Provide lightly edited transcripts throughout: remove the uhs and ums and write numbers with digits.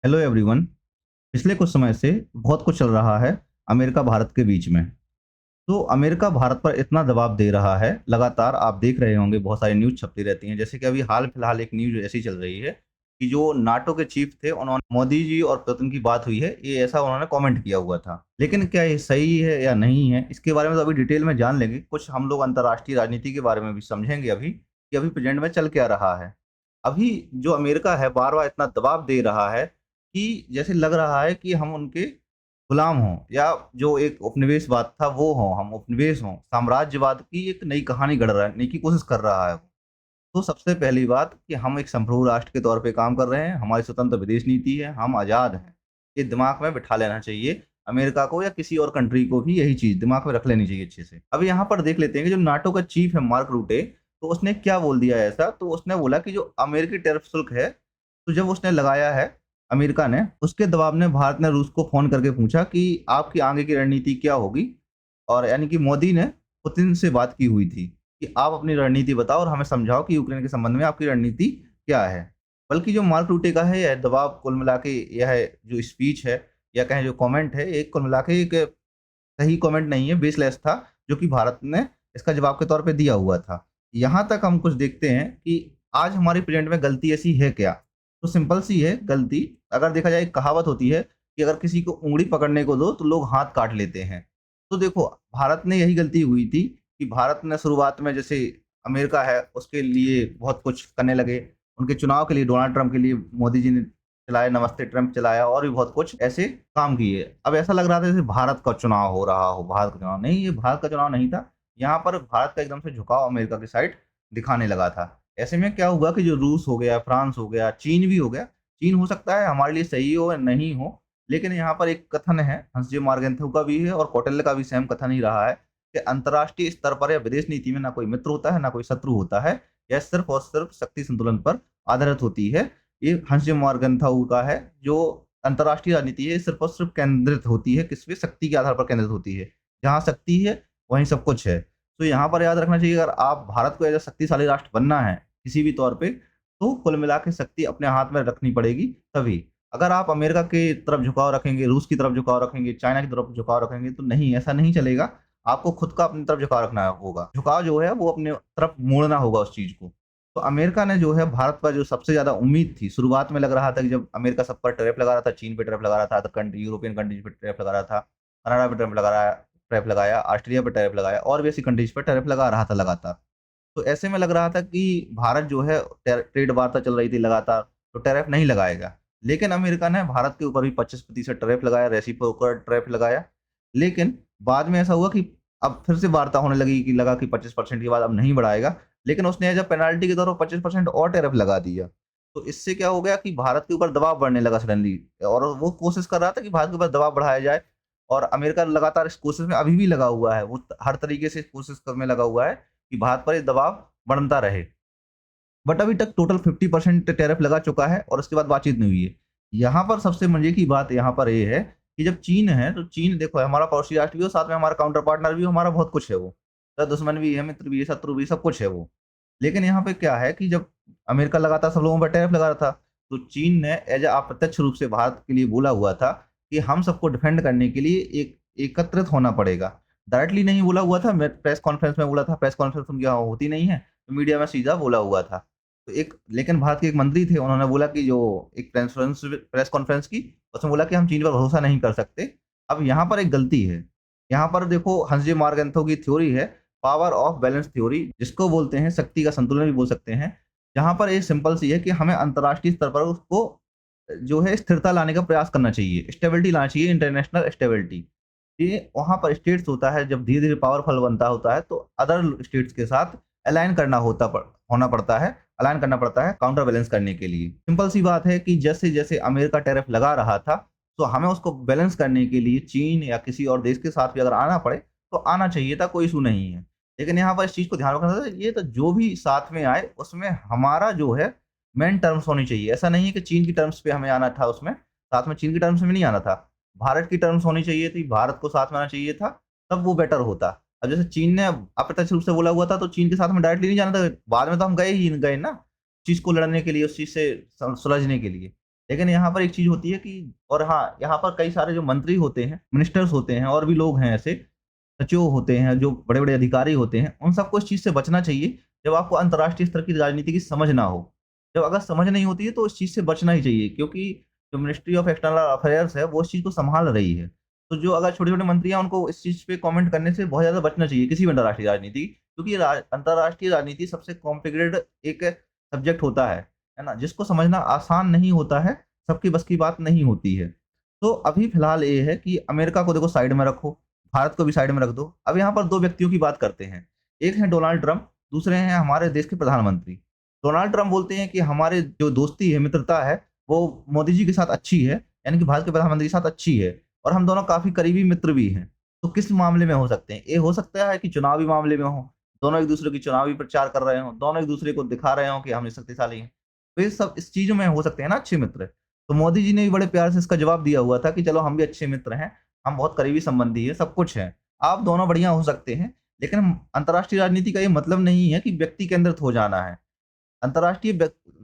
Hello everyone. पिछले कुछ समय से बहुत कुछ चल रहा है अमेरिका भारत के बीच में। तो अमेरिका भारत पर इतना दबाव दे रहा है, लगातार आप देख रहे होंगे बहुत सारी न्यूज़ छपती रहती हैं। जैसे कि अभी हाल फिलहाल एक न्यूज़ ऐसी चल रही है कि जो नाटो के चीफ थे उन्होंने मोदी जी और पुतिन की बात हुई है, ये ऐसा उन्होंने कमेंट किया हुआ था। लेकिन क्या ये सही है या नहीं है, इसके बारे में तो अभी डिटेल में जान लेंगे। कुछ हम लोग अंतर्राष्ट्रीय राजनीति के बारे में भी समझेंगे अभी कि अभी प्रेजेंट में चल क्या रहा है। अभी जो अमेरिका है बार-बार इतना दबाव दे रहा है कि जैसे लग रहा है कि हम उनके गुलाम हों, या जो एक उपनिवेशवाद था वो हों, हम उपनिवेश हों, साम्राज्यवाद की एक नई कहानी गढ़ने की कोशिश कर रहा है वो। तो सबसे पहली बात कि हम एक संप्रभु राष्ट्र के तौर पे काम कर रहे हैं, हमारी स्वतंत्र विदेश नीति है, हम आज़ाद हैं। ये दिमाग में बिठा लेना चाहिए अमेरिका को, या किसी और कंट्री को भी यही चीज़ दिमाग में रख लेनी चाहिए अच्छे से। अब यहाँ पर देख लेते हैं कि जो नाटो का चीफ है मार्क रूटे, तो उसने क्या बोल दिया है ऐसा, तो उसने बोला कि जो अमेरिकी टैरिफ शुल्क है, तो जब उसने लगाया है अमेरिका ने, उसके दबाव में भारत ने रूस को फ़ोन करके पूछा कि आपकी आगे की रणनीति क्या होगी? और यानी कि मोदी ने पुतिन से बात की हुई थी कि आप अपनी रणनीति बताओ और हमें समझाओ कि यूक्रेन के संबंध में आपकी रणनीति क्या है। बल्कि जो मार्क रूटे का है यह दबाव कुल मिला के, यह जो स्पीच है या कहें जो कमेंट है, एक कुल मिला के एक सही कमेंट नहीं है, बेसलेस था, जो कि भारत ने इसका जवाब के तौर पे दिया हुआ था। यहाँ तक हम कुछ देखते हैं कि आज हमारी प्रेज़ेंट में गलती ऐसी है क्या? तो सिंपल सी है गलती। अगर देखा जाए, एक कहावत होती है कि अगर किसी को उँगली पकड़ने को दो तो लोग हाथ काट लेते हैं। तो देखो, भारत ने यही गलती हुई थी कि भारत ने शुरुआत में, जैसे अमेरिका है उसके लिए बहुत कुछ करने लगे। उनके चुनाव के लिए, डोनाल्ड ट्रम्प के लिए मोदी जी ने चलाया, नमस्ते ट्रम्प चलाया और भी बहुत कुछ ऐसे काम किए। अब ऐसा लग रहा था जैसे भारत का चुनाव हो रहा हो, भारत का चुनाव नहीं, ये भारत का चुनाव नहीं था। यहाँ पर भारत का एकदम से झुकाव अमेरिका की साइड दिखाने लगा था। ऐसे में क्या हुआ कि जो रूस हो गया, फ्रांस हो गया, चीन भी हो गया। चीन हो सकता है हमारे लिए सही हो या नहीं हो, लेकिन यहाँ पर एक कथन है, हंस-जे मार्गेंथो का भी है और कौटिल्य का भी सेम कथन ही रहा है कि अंतर्राष्ट्रीय स्तर पर या विदेश नीति में ना कोई मित्र होता है, ना कोई शत्रु होता है। यह सिर्फ़ और सिर्फ़ शक्ति संतुलन पर आधारित होती है। ये हंस-जे मार्गेंथो का है, जो अंतर्राष्ट्रीय राजनीति है, सिर्फ़ और सिर्फ़ केंद्रित होती है किस पे? शक्ति के आधार पर केंद्रित होती है। जहाँ शक्ति है, वहीं सब कुछ है। तो यहाँ पर याद रखना चाहिए, अगर आप भारत को एज़ अ शक्तिशाली राष्ट्र बनना है, किसी भी तौर पे, तो कुल मिला के शक्ति अपने हाथ में रखनी पड़ेगी तभी। अगर आप अमेरिका की तरफ झुकाव रखेंगे, रूस की तरफ झुकाव रखेंगे, चाइना की तरफ झुकाव रखेंगे, तो नहीं, ऐसा नहीं चलेगा। आपको खुद का अपनी तरफ झुकाव रखना होगा। झुकाव जो है वो अपने तरफ मोड़ना होगा उस चीज़ को। तो अमेरिका ने जो है भारत पर जो सबसे ज़्यादा उम्मीद थी, शुरुआत में लग रहा था कि जब अमेरिका सब पर टैरिफ लगा रहा था, चीन पे टैरिफ लगा रहा था, तो यूरोपियन कंट्रीज़ पे टैरिफ लगा रहा था, कनाडा पे टैरिफ लगाया, ऑस्ट्रेलिया पे टैरिफ लगाया और भी ऐसी कंट्रीज़ पे टैरिफ लगा रहा था लगातार। तो ऐसे में लग रहा था कि भारत जो है, ट्रेड वार्ता चल रही थी लगातार, तो टैरिफ नहीं लगाएगा। लेकिन अमेरिका ने भारत के ऊपर भी 25% टैरिफ लगाया, रेसिप्रोकल टैरिफ लगाया। लेकिन बाद में ऐसा हुआ कि अब फिर से वार्ता होने लगी कि लगा कि 25% के बाद अब नहीं बढ़ाएगा। लेकिन उसने एज़ अ पेनल्टी के तौर पर 25% और टैरिफ लगा दिया। तो इससे क्या हो गया कि भारत के ऊपर दबाव बढ़ने लगा सडनली, और वो कोशिश कर रहा था कि भारत के ऊपर दबाव बढ़ाया जाए। और अमेरिका लगातार इस कोशिश में अभी भी लगा हुआ है। वो हर तरीके से इस कोशिश में लगा हुआ है कि भारत पर ये दबाव बढ़ता रहे। बट अभी तक टोटल 50% टैरिफ लगा चुका है और उसके बाद बातचीत नहीं हुई है। यहाँ पर सबसे मज़े की बात यहाँ पर ये है कि जब चीन है, तो चीन देखो हमारा पड़ोसी राष्ट्र भी हो, साथ में हमारा काउंटर पार्टनर भी हो, हमारा बहुत कुछ है वो। दुश्मन भी है, मित्र भी है, शत्रु भी, सब कुछ है वो। लेकिन यहाँ पे क्या है कि जब अमेरिका लगातार सब लोगों पर टैरिफ लगा रहा था, तो चीन ने एज़ अ अप्रत्यक्ष रूप से भारत के लिए बोला हुआ था कि हम सबको डिफेंड करने के लिए एक एकत्रित होना पड़ेगा। डायरेक्टली नहीं बोला हुआ था, मैं प्रेस कॉन्फ्रेंस में बोला था, प्रेस कॉन्फ्रेंस उनकी यहाँ होती नहीं है, तो मीडिया में सीधा बोला हुआ था। तो एक लेकिन भारत के एक मंत्री थे, उन्होंने बोला कि जो एक प्रेस कॉन्फ्रेंस की, उसमें बोला कि हम चीन पर भरोसा नहीं कर सकते। अब यहाँ पर एक गलती है। यहाँ पर देखो, हंस-जे मार्गेंथो की थ्योरी है, पावर ऑफ बैलेंस थ्योरी, जिसको बोलते हैं शक्ति का संतुलन भी बोल सकते हैं। जहाँ पर ये सिंपल सी है कि हमें अंतर्राष्ट्रीय स्तर पर उसको जो है स्थिरता लाने का प्रयास करना चाहिए, स्टेबिलिटी लाना चाहिए, इंटरनेशनल स्टेबिलिटी। ये वहाँ पर स्टेट्स होता है, जब धीरे-धीरे पावरफुल बनता होता है, तो अदर स्टेट्स के साथ अलाइन करना होना पड़ता है, अलाइन करना पड़ता है काउंटर बैलेंस करने के लिए। सिंपल सी बात है कि जैसे-जैसे अमेरिका टैरिफ लगा रहा था, तो हमें उसको बैलेंस करने के लिए चीन या किसी और देश के साथ भी अगर आना पड़े, तो आना चाहिए था, कोई इश्यू नहीं है। लेकिन यहाँ पर इस चीज़ को ध्यान रखना था, ये तो जो भी साथ में आए, उसमें हमारा जो है मेन टर्म्स होनी चाहिए। ऐसा नहीं है कि चीन की टर्म्स पे हमें आना था उसमें, साथ में चीन की टर्म्स में नहीं आना था। भारत की टर्म्स होनी चाहिए थी, भारत को साथ में आना चाहिए था, तब वो बेटर होता। अब जैसे चीन ने अप्रत्यक्ष रूप से बोला हुआ था, तो चीन के साथ में डायरेक्टली नहीं जाना था। बाद में तो हम गए ही गए ना, चीज़ को लड़ने के लिए, उस चीज़ से सुलझने के लिए। लेकिन यहाँ पर एक चीज़ होती है कि और हाँ, यहाँ पर कई सारे जो मंत्री होते हैं, मिनिस्टर्स होते हैं और भी लोग हैं ऐसे, सचिव होते हैं, जो बड़े-बड़े अधिकारी होते हैं, उन सबको इस चीज़ से बचना चाहिए, जब आपको अंतर्राष्ट्रीय स्तर की राजनीति की समझ ना हो। जब अगर समझ नहीं होती है तो इस चीज़ से बचना ही चाहिए, क्योंकि जो मिनिस्ट्री ऑफ एक्सटर्नल अफेयर्स है, वो इस चीज़ को सँभाल रही है। तो जो अगर छोटे-छोटे मंत्री हैं, उनको इस चीज़ पे कमेंट करने से बहुत ज़्यादा बचना चाहिए, किसी भी अंतर्राष्ट्रीय राजनीति, क्योंकि अंतर्राष्ट्रीय राजनीति सबसे कॉम्प्लिकेटेड एक सब्जेक्ट होता है ना? जिसको समझना आसान नहीं होता है, सबकी बस की बात नहीं होती है। तो अभी फ़िलहाल ये है कि अमेरिका को देखो साइड में रखो, भारत को भी साइड में रख दो। अब यहाँ पर 2 व्यक्तियों की बात करते हैं। एक हैं डोनाल्ड ट्रम्प, दूसरे हैं हमारे देश के प्रधानमंत्री। डोनाल्ड ट्रम्प बोलते हैं कि हमारे जो दोस्ती है, मित्रता है, वो मोदी जी के साथ अच्छी है, यानी कि भारत के प्रधानमंत्री के साथ अच्छी है और हम दोनों काफ़ी करीबी मित्र भी हैं। तो किस मामले में हो सकते हैं? ये हो सकता है कि चुनावी मामले में हों, दोनों एक-दूसरे की चुनावी प्रचार कर रहे हों, दोनों एक-दूसरे को दिखा रहे हों कि हम शक्तिशाली हैं। तो ये सब इस चीज़ों में हो सकते हैं ना अच्छे मित्र। तो मोदी जी ने भी बड़े प्यार से इसका जवाब दिया हुआ था कि चलो हम भी अच्छे मित्र हैं, हम बहुत करीबी संबंधी हैं, सब कुछ है। आप दोनों बढ़िया हो सकते हैं, लेकिन अंतर्राष्ट्रीय राजनीति का ये मतलब नहीं है कि व्यक्ति केंद्रित हो जाना है। अंतर्राष्ट्रीय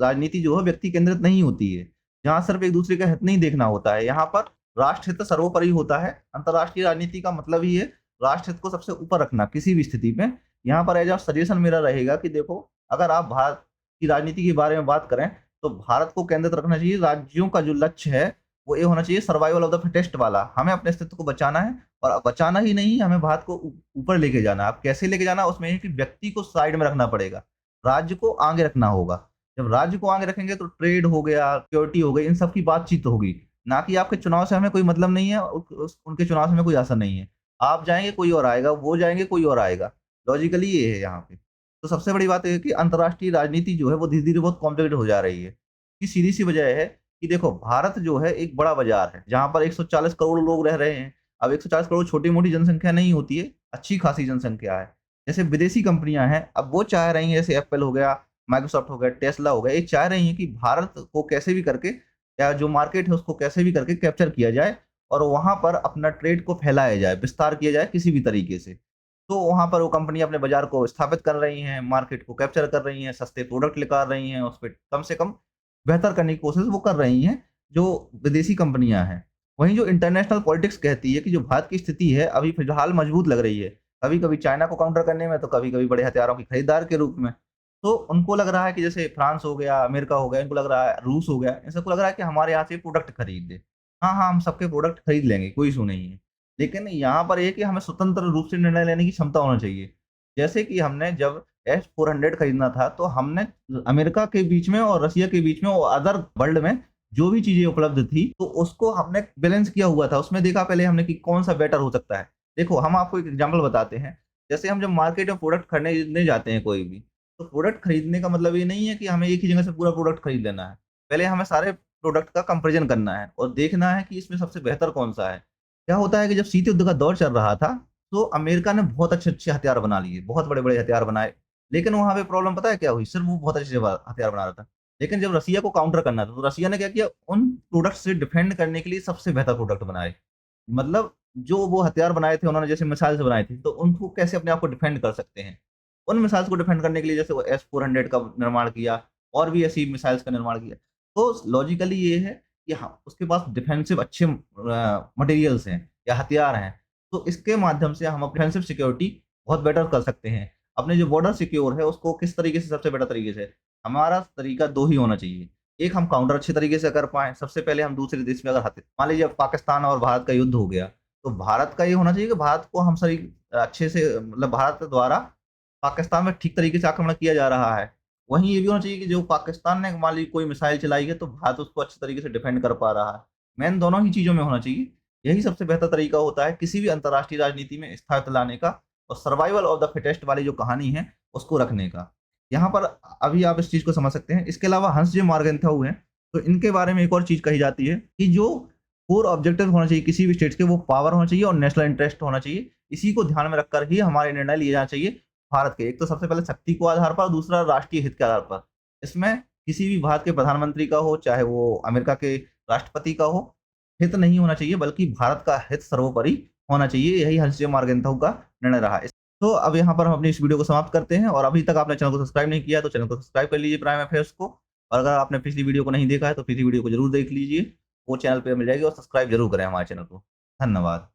राजनीति जो है व्यक्ति केंद्रित नहीं होती है, जहाँ सिर्फ एक-दूसरे का हित नहीं देखना होता है। यहाँ पर राष्ट्र हित सर्वोपरि होता है। अंतर्राष्ट्रीय राजनीति का मतलब ही है राष्ट्र हित को सबसे ऊपर रखना किसी भी स्थिति में। यहाँ पर एज़ अ सजेशन मेरा रहेगा कि देखो, अगर आप भारत की राजनीति के बारे में बात करें, तो भारत को केंद्रित रखना चाहिए। राज्यों का जो लक्ष्य है, वो ये होना चाहिए सर्वाइवल ऑफ द फिटेस्ट वाला। हमें अपने अस्तित्व को बचाना है और बचाना ही नहीं, हमें भारत को ऊपर लेके जाना है। अब कैसे लेके जाना है, उसमें ये है कि व्यक्ति को साइड में रखना पड़ेगा। राज्य को आगे रखना होगा। जब राज्य को आगे रखेंगे तो ट्रेड हो गया, सिक्योरिटी हो गई, इन सब की बातचीत होगी। ना कि आपके चुनाव से हमें कोई मतलब नहीं है, उनके चुनाव से हमें कोई असर नहीं है। आप जाएँगे कोई और आएगा, वो जाएँगे कोई और आएगा। लॉजिकली ये है यहाँ पे। तो सबसे बड़ी बात ये है कि अंतर्राष्ट्रीय राजनीति जो है वो धीरे-धीरे बहुत कॉम्प्लिकेटेड हो जा रही है। इसकी सीधी-सी वजह है कि देखो, भारत जो है एक बड़ा बाज़ार है, जहाँ पर 140 करोड़ लोग रह रहे हैं। अब 140 करोड़ छोटी-मोटी जनसंख्या नहीं होती है, अच्छी खासी जनसंख्या है। जैसे विदेशी कंपनियाँ हैं, अब वो चाह रही हैं, जैसे एप्पल हो गया, माइक्रोसॉफ्ट हो गया, टेस्ला हो गया, ये चाह रही हैं कि भारत को कैसे भी करके, या जो मार्केट है उसको कैसे भी करके कैप्चर किया जाए और वहाँ पर अपना ट्रेड को फैलाया जाए, विस्तार किया जाए किसी भी तरीके से। तो वहाँ पर वो कंपनी अपने बाज़ार को स्थापित कर रही हैं, मार्केट को कैप्चर कर रही हैं, सस्ते प्रोडक्ट लेकर आ रही हैं, उसपे कम से कम बेहतर करने की कोशिश वो कर रही हैं, जो विदेशी कंपनियाँ हैं। वहीं जो इंटरनेशनल पॉलिटिक्स कहती है कि जो भारत की स्थिति है, अभी फ़िलहाल मजबूत लग रही है। कभी-कभी चाइना को काउंटर करने में, तो कभी-कभी बड़े हथियारों की खरीदार के रूप में। तो उनको लग रहा है कि जैसे फ्रांस हो गया, अमेरिका हो गया, इनको लग रहा है, रूस हो गया, इन सबको लग रहा है कि हमारे यहाँ से प्रोडक्ट खरीद ले। हाँ, हाँ, हम सबके प्रोडक्ट खरीद लेंगे, कोई इश्यू नहीं है। लेकिन यहाँ पर ये है कि हमें स्वतंत्र रूप से निर्णय लेने की क्षमता होना चाहिए। जैसे कि हमने जब एस-400 खरीदना था, तो हमने अमेरिका के बीच में और रसिया के बीच में और अदर वर्ल्ड में जो भी चीज़ें उपलब्ध थी, तो उसको हमने बैलेंस किया हुआ था। उसमें देखा पहले हमने कि कौन-सा बेटर हो सकता है। देखो, हम आपको एक एग्ज़ाम्पल बताते हैं। जैसे हम जब मार्केट में प्रोडक्ट खरीदने जाते हैं कोई भी, तो प्रोडक्ट खरीदने का मतलब ये नहीं है कि हमें एक ही जगह से पूरा प्रोडक्ट खरीद लेना है। पहले हमें सारे प्रोडक्ट का कंपैरिज़न करना है और देखना है कि इसमें सबसे बेहतर कौन-सा है। क्या होता है कि जब शीत युद्ध का दौर चल रहा था, तो अमेरिका ने बहुत अच्छे-अच्छे हथियार बना लिए, बहुत बड़े-बड़े हथियार बनाए। लेकिन वहाँ पे प्रॉब्लम पता है क्या हुई? सिर्फ़ वो बहुत अच्छे हथियार बना रहा था। लेकिन जब रसिया को काउंटर करना था, तो रसिया ने क्या किया? उन प्रोडक्ट से डिफेंड करने के लिए सबसे बेहतर प्रोडक्ट बनाए। मतलब जो वो हथियार बनाए थे उन्होंने, जैसे मिसाइल्स बनाई थी, तो उनको कैसे अपने आप को डिफेंड कर सकते हैं। उन मिसाइल्स को डिफेंड करने के लिए जैसे वो एस-400 का निर्माण किया और भी ऐसी मिसाइल्स का निर्माण किया। तो लॉजिकली ये है कि हाँ, उसके पास डिफेंसिव अच्छे मटेरियल्स हैं या हथियार हैं। तो इसके माध्यम से हम अपनी डिफेंसिव सिक्योरिटी बहुत बेटर कर सकते हैं। अपने जो बॉर्डर सिक्योर है उसको किस तरीके से, सबसे बेटर तरीके से, हमारा तरीका 2 ही होना चाहिए। एक, हम काउंटर अच्छे तरीके से कर पाएँ। सबसे पहले हम दूसरे देश में अगर मान लीजिए अब पाकिस्तान और भारत का युद्ध हो गया, तो भारत का ये होना चाहिए कि भारत को हम सही अच्छे से, मतलब भारत द्वारा पाकिस्तान में ठीक तरीके से आक्रमण किया जा रहा है। वहीं ये भी होना चाहिए कि जो पाकिस्तान ने मान लीजिए कोई मिसाइल चलाई है, तो भारत उसको अच्छे तरीके से डिफेंड कर पा रहा है। मेन दोनों ही चीज़ों में होना चाहिए। यही सबसे बेहतर तरीका होता है किसी भी अंतर्राष्ट्रीय राजनीति में स्थिरता लाने का और सर्वाइवल ऑफ द फिटेस्ट वाली जो कहानी है, उसको रखने का। यहाँ पर अभी आप इस चीज़ को समझ सकते हैं। इसके अलावा हंस जे मार्गेंथाउ हैं, तो इनके बारे में एक और चीज़ कही जाती है कि जो कोर ऑब्जेक्टिव होना चाहिए किसी भी स्टेट्स के, वो पावर होना चाहिए और नेशनल इंटरेस्ट होना चाहिए। इसी को ध्यान में रखकर ही हमारे निर्णय लिए जाना चाहिए भारत के। एक तो सबसे पहले शक्ति को आधार पर, दूसरा राष्ट्रीय हित के आधार पर। इसमें किसी भी भारत के प्रधानमंत्री का हो, चाहे वो अमेरिका के राष्ट्रपति का हो, हित नहीं होना चाहिए, बल्कि भारत का हित सर्वोपरि होना चाहिए। यही हंस जे मार्गेंथाउ का निर्णय रहा। तो अब यहाँ पर हम अपनी इस वीडियो को समाप्त करते हैं और अभी तक आपने चैनल को सब्सक्राइब नहीं किया, तो चैनल को सब्सक्राइब कर लीजिए प्राइम अफेयर्स को। और अगर आपने पिछली वीडियो को नहीं देखा है तो पिछली वीडियो को जरूर देख लीजिए, वो चैनल पे मिल जाएगी, और सब्सक्राइब जरूर करें हमारे चैनल को। धन्यवाद।